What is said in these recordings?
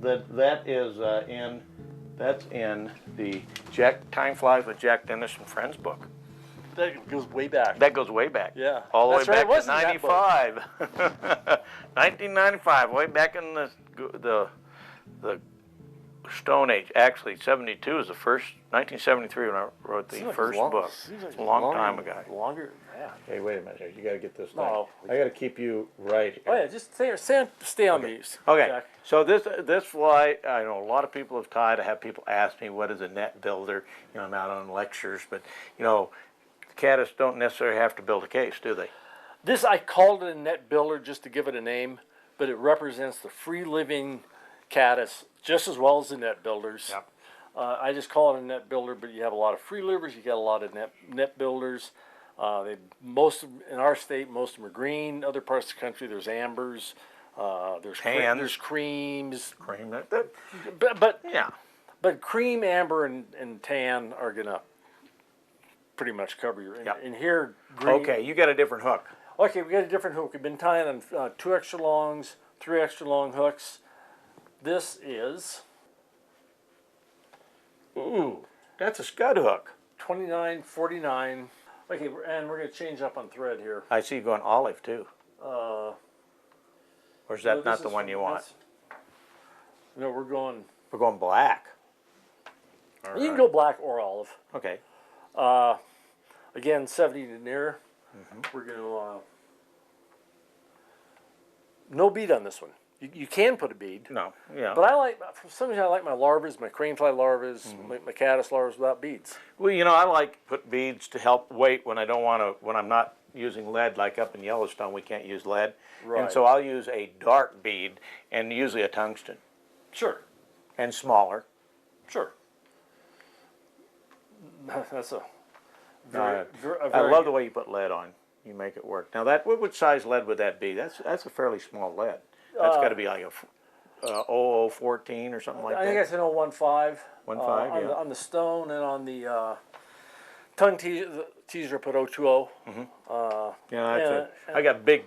that is that's in the Time Flies with Jack Dennis and Friends book. That goes way back. That goes way back. Yeah. All the That's way right, back it to was in that book. 95. 1995, way back in the Stone Age. Actually, 72 is the first. 1973 when I wrote the first book. It's a long time ago. Longer. Yeah. Hey, wait a minute here. You got to get this No, thing. I got to keep you right here. Oh yeah, just stay on these. Okay. Jack. So this fly, I know a lot of people have tied. I have people ask me what is a net builder. You know, I'm out on lectures, but you know, caddis don't necessarily have to build a case, do they? This, I called it a net builder just to give it a name, but it represents the free living caddis just as well as the net builders. Yep. I just call it a net builder, but you have a lot of free livers. You got a lot of net builders. In our state, most of them are green. Other parts of the country, there's ambers. There's there's creams. Cream. But yeah. But cream, amber, and tan are gonna pretty much cover your. Yep. And here, green. Okay, you got a different hook. Okay, we got a different hook. We've been tying on 2 extra longs, 3 extra long hooks. This is. Ooh, that's a scud hook. 29.49. Okay, and we're going to change up on thread here. I see you going olive too. Or is that not the one you want? No, we're going. We're going black. You can go black or olive. Okay. Again, 70 to near. We're going to. No bead on this one. You can put a bead. No, yeah. But for some reason, I like my larvas, my cranefly larvas, my caddis larvas without beads. Well, you know, I like to put beads to help weight when I don't want to, when I'm not using lead, like up in Yellowstone, we can't use lead. Right. And so I'll use a dark bead and usually a tungsten. Sure. And smaller. Sure. That's a I love the way you put lead on. You make it work. Now, what size lead would that be? That's a fairly small lead. That's got to be like a 0014 or something like that. I think it's an 015. 15, yeah. On the stone and on the tongue teaser, I put 020. Yeah, I got big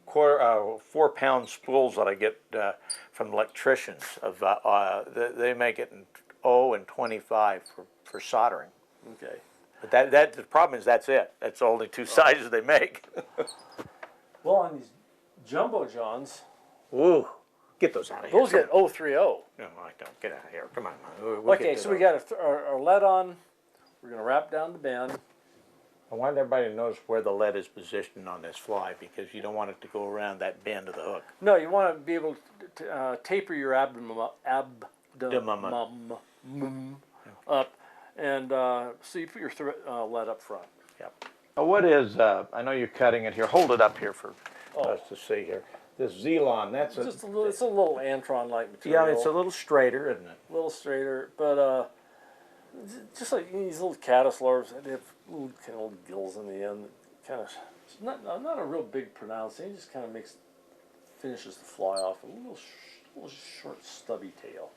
4-pound spools that I get from electricians. They make it in 0 and 25 for soldering. Okay. But the problem is that's it. That's the only 2 sizes they make. Well, on these Jumbo Johns, ooh, get those out of here. those get 030. No, I don't. Get out of here. Come on. Okay, so we got our lead on. We're going to wrap down the bend. I want everybody to notice where the lead is positioned on this fly because you don't want it to go around that bend of the hook. No, you want to be able to taper your abdomen up, and so you put your lead up front. Yep. What is, I know you're cutting it here. Hold it up here for us to see here. This Zelon, that's it's a little Antron-like material. Yeah, it's a little straighter, isn't it? A little straighter, but just like these little caddis larvae, they have little gills in the end. Kind of, it's not a real big pronouncing. It just kind of finishes the fly off with a little short, stubby tail.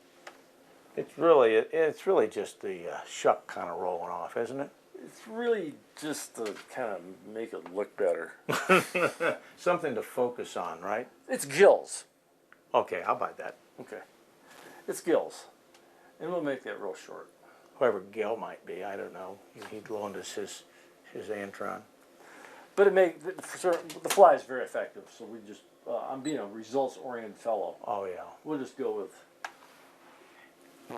It's really just the shuck kind of rolling off, isn't it? It's really just to kind of make it look better. Something to focus on, right? It's gills. Okay, I'll buy that. Okay. It's gills. And we'll make that real short. Whoever Gil might be, I don't know. He'd loaned us his Antron. But the fly is very effective, so we just, I'm being a results-oriented fellow. Oh, yeah. We'll just go with...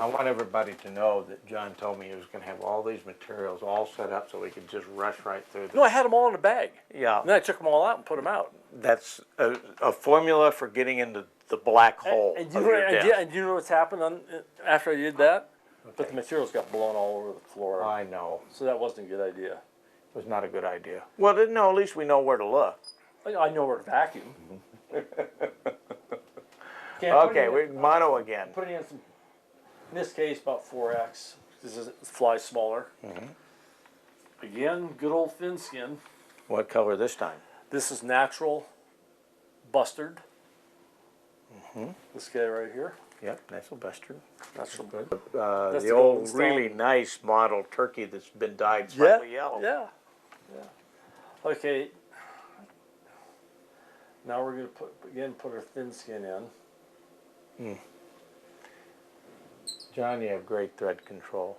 I want everybody to know that John told me he was going to have all these materials all set up so we could just rush right through them. No, I had them all in a bag. Yeah. And then I took them all out and put them out. That's a formula for getting into the black hole and of you know what's happened after I did that? Okay. But the materials got blown all over the floor. I know. So that wasn't a good idea. It was not a good idea. Well, no, at least we know where to look. I know where to vacuum. Okay, we're mono again. Putting in some, in this case, about 4X. This is fly smaller. Again, good old thin skin. What color this time? This is natural bustard. This guy right here. Yep, natural bustard. Natural. Good. That's the the old, golden really stone. nice model turkey that's been dyed slightly yellow. Yeah. Okay. Now we're going to put our thin skin in. John, you have great thread control.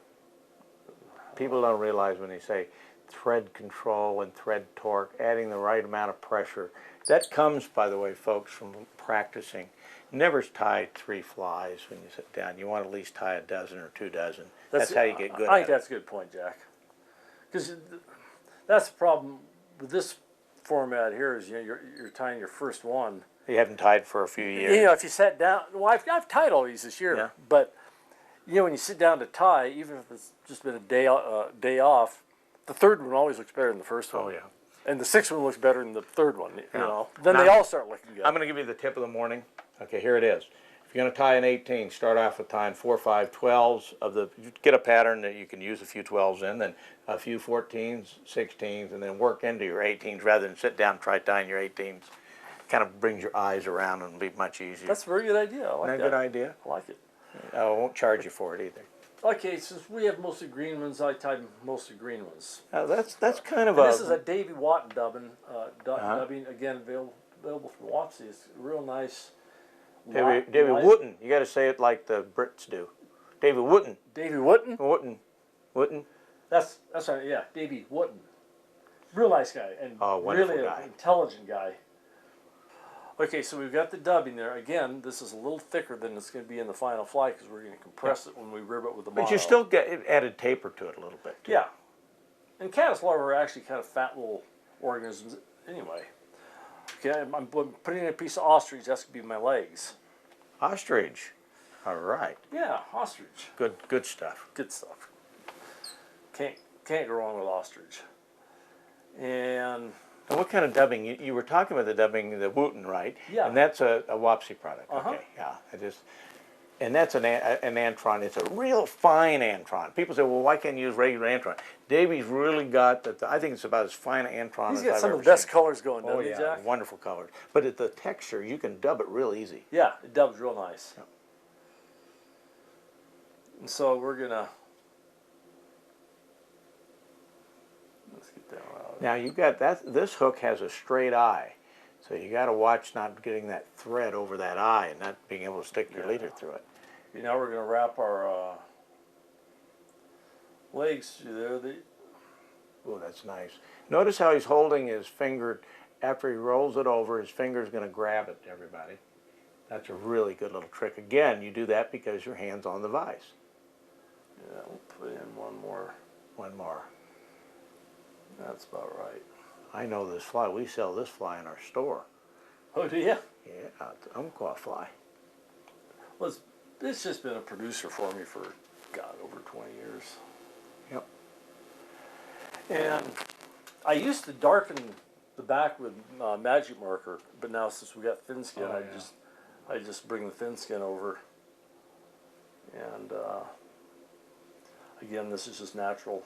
People don't realize when they say thread control and thread torque, adding the right amount of pressure. That comes, by the way, folks, from practicing. Never tie 3 flies when you sit down. You want to at least tie a dozen or 2 dozen. That's how you get good I at think that's a good point, Jack. Because that's the problem with this format here is you're tying your first one. You haven't tied for a few years. You know, if you sat down, well, I've tied all these this year, but you know, when you sit down to tie, even if it's just been a day off, the third one always looks better than the first one. Oh yeah. And the sixth one looks better than the third one. You know, then now, they all start looking good. I'm going to give you the tip of the morning. Okay, here it is. If you're going to tie an 18, start off with tying 4 or 5 12s of the. Get a pattern that you can use a few 12s in, then a few 14s, 16s, and then work into your 18s rather than sit down and try tying your 18s. Kind of brings your eyes around and be much easier. That's a very good idea. I like that. Isn't that a good idea? I like it. I won't charge you for it either. Okay, since we have mostly green ones, I tied mostly green ones. That's kind of and this is a Davy Watton dubbing. Dubbing again available from Wapsie. It's real nice. Davy Wooten. You got to say it like the Brits do. Davy Wooten. Davy Wooten. Wooten. That's right. Yeah, Davy Wooten. Real nice guy and wonderful really guy. An intelligent guy. Okay, so we've got the dubbing there. Again, this is a little thicker than it's going to be in the final fly because we're going to compress it when we rib it with the mono. But you still get added taper to it a little bit. Too. Yeah. And caddis larvae are actually kind of fat little organisms anyway. Okay, I'm putting in a piece of ostrich. That's going to be my legs. Ostrich. All right. Yeah, ostrich. Good stuff. Good stuff. Can't go wrong with ostrich. And what kind of dubbing? You were talking about the dubbing, the Wooten, right? Yeah. And that's a Wapsie product. Okay. Yeah. And that's an antron. It's a real fine antron. People say, well, why can't you use regular antron? Davy's really got that. I think it's about as fine an antron as I've ever seen. He's got some of the best colors going, doesn't he, Jack? Wonderful colors. But the texture, you can dub it real easy. Yeah, it dubs real nice. Yeah. And so we're gonna. Let's get that one out. Now you've got that. This hook has a straight eye, so you got to watch not getting that thread over that eye and not being able to stick your leader through it. Now we're gonna wrap our legs through there. Oh, that's nice. Notice how he's holding his finger. After he rolls it over, his finger's going to grab it, everybody. That's a really good little trick. Again, you do that because your hand's on the vise. Yeah, we'll put in one more. One more. That's about right. I know this fly. We sell this fly in our store. Oh, do you? Yeah, the Umpqua fly. Well, it's just been a producer for me for, God, over 20 years. Yep. And I used to darken the back with magic marker, but now since we got thin skin, I just bring the thin skin over. And again, this is just natural.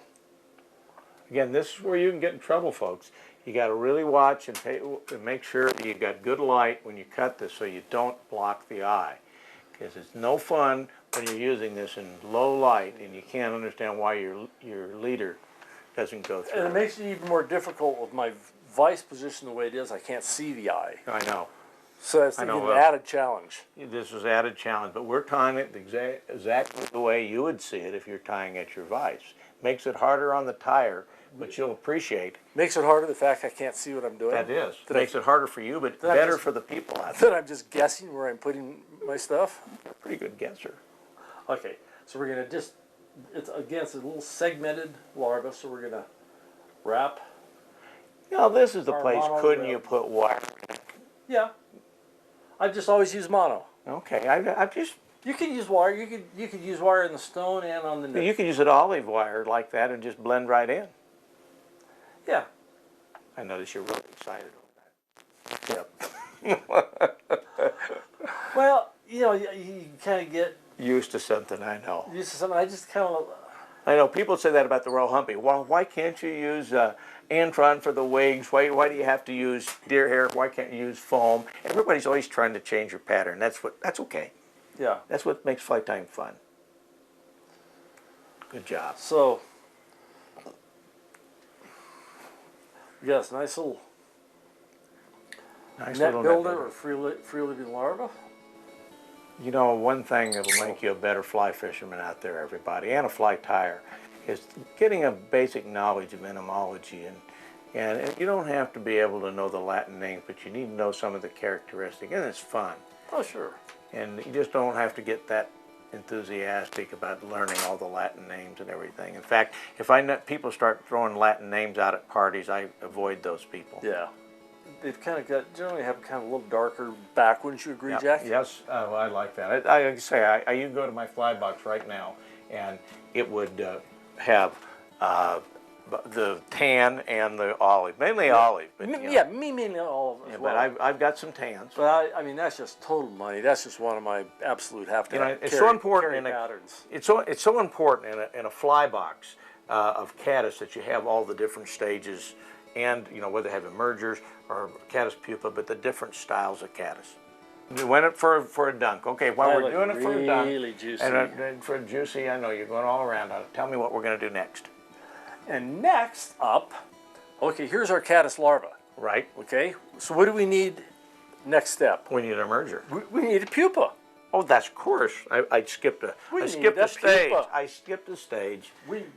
Again, this is where you can get in trouble, folks. You got to really watch and make sure that you got good light when you cut this, so you don't block the eye. Because it's no fun when you're using this in low light and you can't understand why your leader doesn't go through. And it makes it even more difficult with my vice position the way it is. I can't see the eye. I know. So that's an added challenge. This is added challenge, but we're tying it exactly the way you would see it if you're tying at your vise. Makes it harder on the tyer, but you'll appreciate. Makes it harder the fact I can't see what I'm doing. That is. Makes it harder for you, but better for the people out there. Then I'm just guessing where I'm putting my stuff. Pretty good guesser. Okay, so we're gonna just. It's a little segmented larva, so we're gonna wrap. Now this is the place. Couldn't you put wire? Yeah. I've just always used mono. Okay, I've just. You could use wire. You could use wire in the stone and on the nymph. You could use an olive wire like that and just blend right in. Yeah. I notice you're really excited over that. Yep. Well, you kind of get used to something. I know. Used to something. I just kind of. I know people say that about the royal humpy. Well, why can't you use antron for the wigs? Why do you have to use deer hair? Why can't you use foam? Everybody's always trying to change your pattern. That's okay. Yeah. That's what makes flight time fun. Good job. So, we got this nice little Nice net little builder net or free living larva. You know, one thing that'll make you a better fly fisherman out there, everybody, and a fly tyer, is getting a basic knowledge of entomology. And you don't have to be able to know the Latin names, but you need to know some of the characteristics, and it's fun. Oh, sure. And you just don't have to get that enthusiastic about learning all the Latin names and everything. In fact, if I let people start throwing Latin names out at parties, I avoid those people. Yeah. They've kind of got, generally have kind of a little darker back, wouldn't you agree, Yep. Jack? Yes, well, I like that. I say, you can go to my fly box right now, and it would have the tan and the olive, mainly olive. But, Yeah, me mainly olive as well. But I've got some tans. But I mean, that's just total money. That's just one of my absolute It's so important patterns. It's so important in a fly box of caddis that you have all the different stages, and whether they have emergers or caddis pupa, but the different styles of caddis. We went it for a dunk. Okay, while we're doing it for a dunk, really juicy. and for juicy, I know you're going all around. Tell me what we're going to do next. And next up, okay, here's our caddis larva. Right. Okay, so what do we need next step? We need a merger. We need a pupa. Oh, that's of course. I skipped a stage. Pupa. I skipped a stage. We've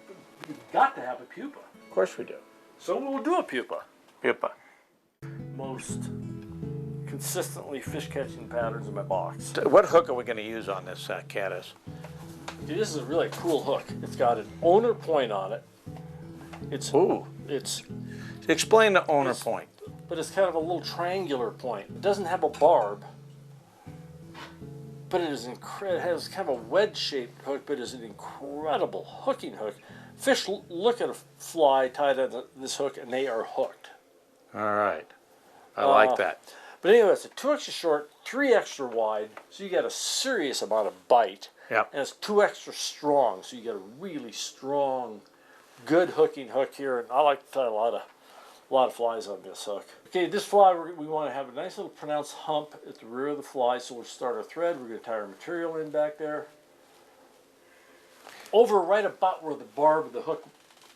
got to have a pupa. Of course we do. So we'll do a pupa. Pupa. Most consistently fish catching patterns in my box. What hook are we going to use on this caddis? Okay, this is a really cool hook. It's got an owner point on it. It's Explain the owner point. But it's kind of a little triangular point. It doesn't have a barb, but it has kind of a wedge-shaped hook, but it's an incredible hooking hook. Fish look at a fly tied on this hook, and they are hooked. All right. I like that. But anyway, it's a 2 extra short, 3 extra wide, so you get a serious amount of bite. Yep. And it's 2 extra strong, so you get a really strong, good hooking hook here. And I like to tie a lot of flies on this hook. Okay, this fly we want to have a nice little pronounced hump at the rear of the fly, so we'll start our thread. We're going to tie our material in back there. Over right about where the barb of the hook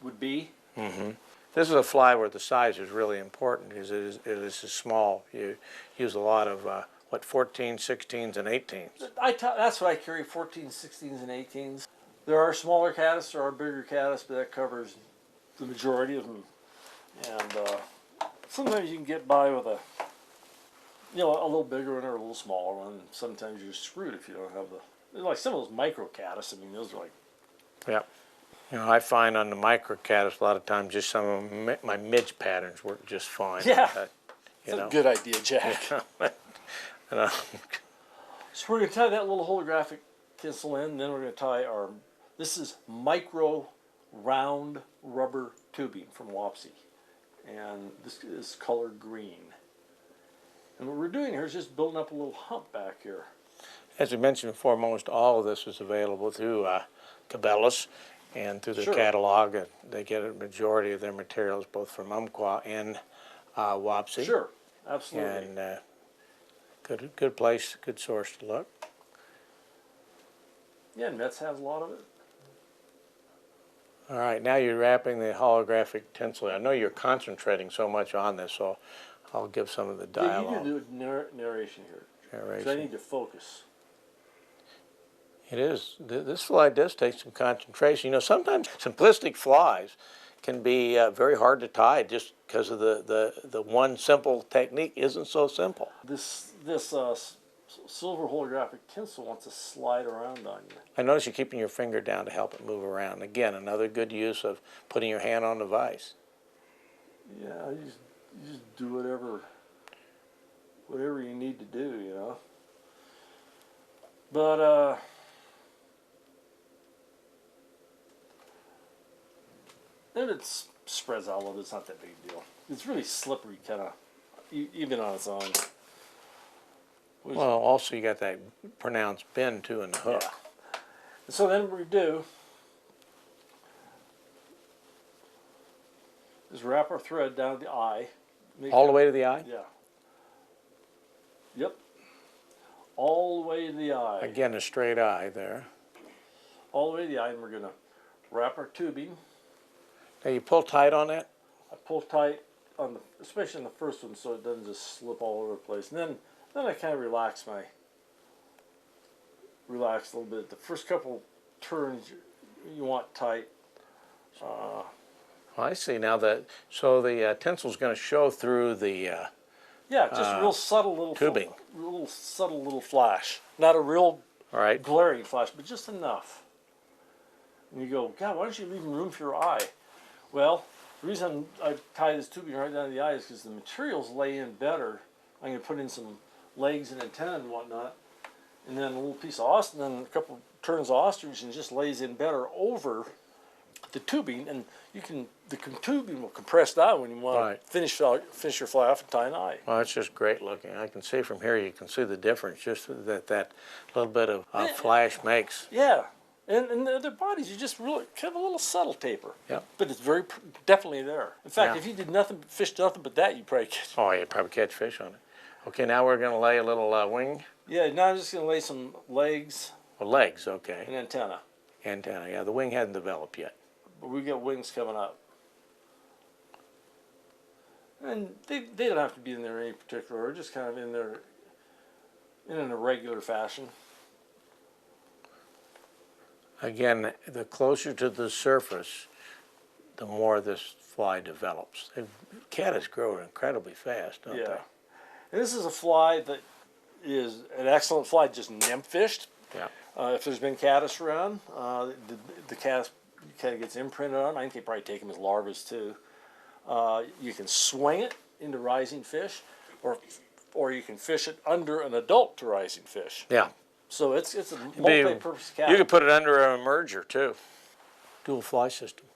would be. Mm-hmm. This is a fly where the size is really important because it is small. You use a lot of, 14s, 16s, and 18s. That's what I carry, 14s, 16s, and 18s. There are smaller caddis, there are bigger caddis, but that covers the majority of them. And sometimes you can get by with a little bigger one or a little smaller one. Sometimes you're screwed if you don't have like some of those micro caddis. I mean, those are like. Yeah. I find on the micro caddis a lot of times just some of my midge patterns work just fine. Yeah. That's a good idea, Jack. So we're going to tie that little holographic tinsel in, and then we're going to tie this is micro round rubber tubing from Wapsi. And this is colored green. And what we're doing here is just building up a little hump back here. As we mentioned before, most all of this is available through Cabela's and through the catalog. They get a majority of their materials both from Umpqua and Wapsi. Sure, absolutely. And good place, good source to look. Yeah, Metz has a lot of it. All right, now you're wrapping the holographic tinsel. I know you're concentrating so much on this, so I'll give some of the dialogue. Yeah, you do narration here. Narration. So I need to focus. It is. This fly does take some concentration. Sometimes simplistic flies can be very hard to tie just because of the one simple technique isn't so simple. This silver holographic tinsel wants to slide around on you. I notice you're keeping your finger down to help it move around. Again, another good use of putting your hand on the vise. Yeah, you just do whatever you need to do, But then it spreads out a little bit. It's not that big a deal. It's really slippery, kind of, even on its own. Well, also you got that pronounced bend too in the hook. Yeah. So then what we do is wrap our thread down the eye. All the way to the eye? Yeah. Yep. All the way to the eye. Again, a straight eye there. All the way to the eye, and we're going to wrap our tubing. Now you pull tight on that? I pull tight on the, especially on the first one, so it doesn't just slip all over the place. And then I kind of relax a little bit. The first couple turns you want tight. Well, I see now that, so the tinsel's going to show through the Yeah, just a real subtle little tubing. Real subtle little flash. Not a real all right. glaring flash, but just enough. And you go, God, why don't you leave room for your eye? Well, the reason I tie this tubing right down to the eye is because the materials lay in better. I'm going to put in some legs and antenna and whatnot, and then a little piece of ostrich, and then a couple turns of ostrich, and just lays in better over the tubing, and the tubing will compress down when you want to finish your fly off and tie an eye. Well, it's just great looking. I can see from here, you can see the difference, just that little bit of flash makes. Yeah, and their bodies, you just really kind of a little subtle taper. Yeah. But it's very definitely there. In fact, if you did fished nothing but that, you'd probably catch. Oh, you'd probably catch fish on it. Okay, now we're going to lay a little wing. Yeah, now I'm just going to lay some legs. Well, legs, okay. And antenna. Antenna, yeah. The wing hadn't developed yet. But we got wings coming up. And they don't have to be in there in any particular order, just kind of in there in an irregular fashion. Again, the closer to the surface, the more this fly develops. Caddis grow incredibly fast, don't they? And this is a fly that is an excellent fly, just nymph fished. Yeah. If there's been caddis around, the caddis kind of gets imprinted on. I think they probably take them as larvas too. You can swing it into rising fish, or you can fish it under an adult to rising fish. Yeah. So it's a multi-purpose cat. You could put it under a merger too. Dual fly system.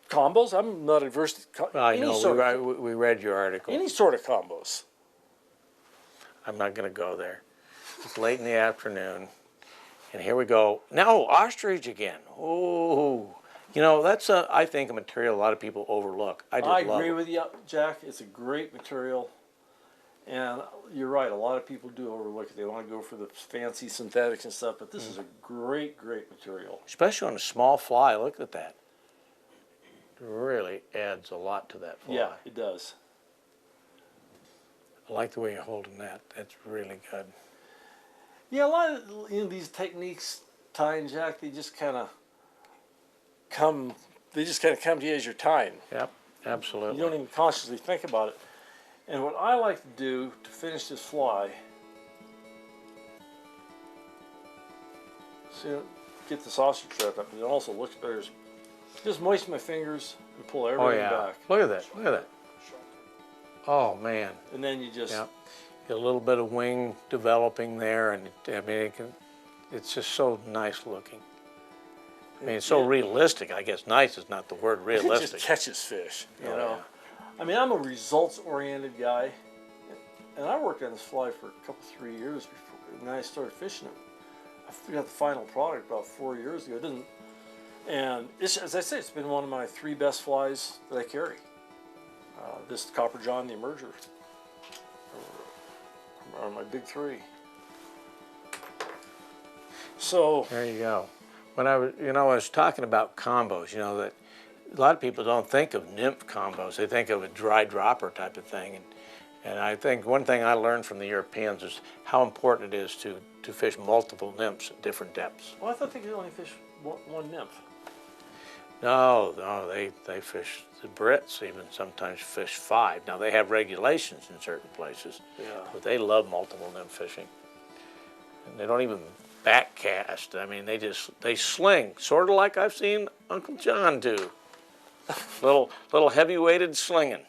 Combos? I'm not adverse to I know. We read your article. Any sort of combos. I'm not going to go there. It's late in the afternoon, and here we go. Now ostrich again. Oh, you know that's I think a material a lot of people overlook. I agree with you, Jack. It's a great material, and you're right. A lot of people do overlook it. They want to go for the fancy synthetics and stuff, but this is a great, great material. Especially on a small fly. Look at that. It really adds a lot to that fly. Yeah, it does. I like the way you're holding that. That's really good. Yeah, a lot of these techniques, Ty and Jack, they just kind of come to you as you're tying. Yep, absolutely. You don't even consciously think about it. And what I like to do to finish this fly, so get the sausage wrapped up, but it also looks better. Just moisten my fingers and pull everything back. Look at that. Look at that. Oh man. And then you just get a little bit of wing developing there, and it's just so nice looking. I mean, it's so realistic. I guess nice is not the word. Realistic. It just catches fish, you know. I mean, I'm a results-oriented guy, and I worked on this fly for a couple, 3 years before, and then I started fishing it. I got the final product about 4 years ago. It didn't, and as I say, it's been one of my 3 best flies that I carry. This Copper John, the Emerger, are my big 3. So there you go. When I was talking about combos, that a lot of people don't think of nymph combos. They think of a dry dropper type of thing. And I think one thing I learned from the Europeans is how important it is to fish multiple nymphs at different depths. Well, I thought they could only fish one nymph. No, they fish, the Brits even sometimes fish 5. Now they have regulations in certain places, but they love multiple nymph fishing. And they don't even backcast. I mean, they sling, sort of like I've seen Uncle John do. little heavy-weighted slinging.